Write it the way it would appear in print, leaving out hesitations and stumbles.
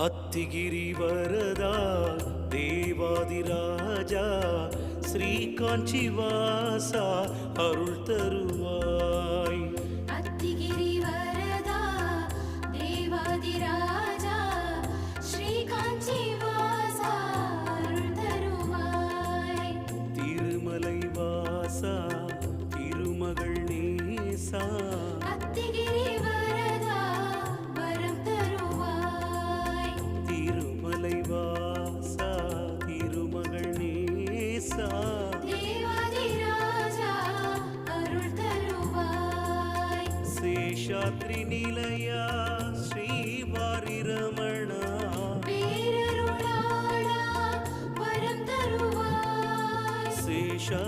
அத்திகிரி வரதா தேவாதிராஜா ஸ்ரீ காஞ்சி வாசா அருள் தருவாய். அத்திகிரி வரதா தேவாதிராஜா ஸ்ரீ காஞ்சி வாசா அருள் தருவாய். திருமலை வாசா திருமகள் நேசா அத்திகிரி வரதா வரம் தருவாய். திருமலை வாசா திருமகள் நேசா தேவாதிராஜா அருள் தருவாய். சேஷாத்ரி நிலையா ஸ்ரீவாரி ரமணா பேரருளாளா வரம் தருவாய். சேஷா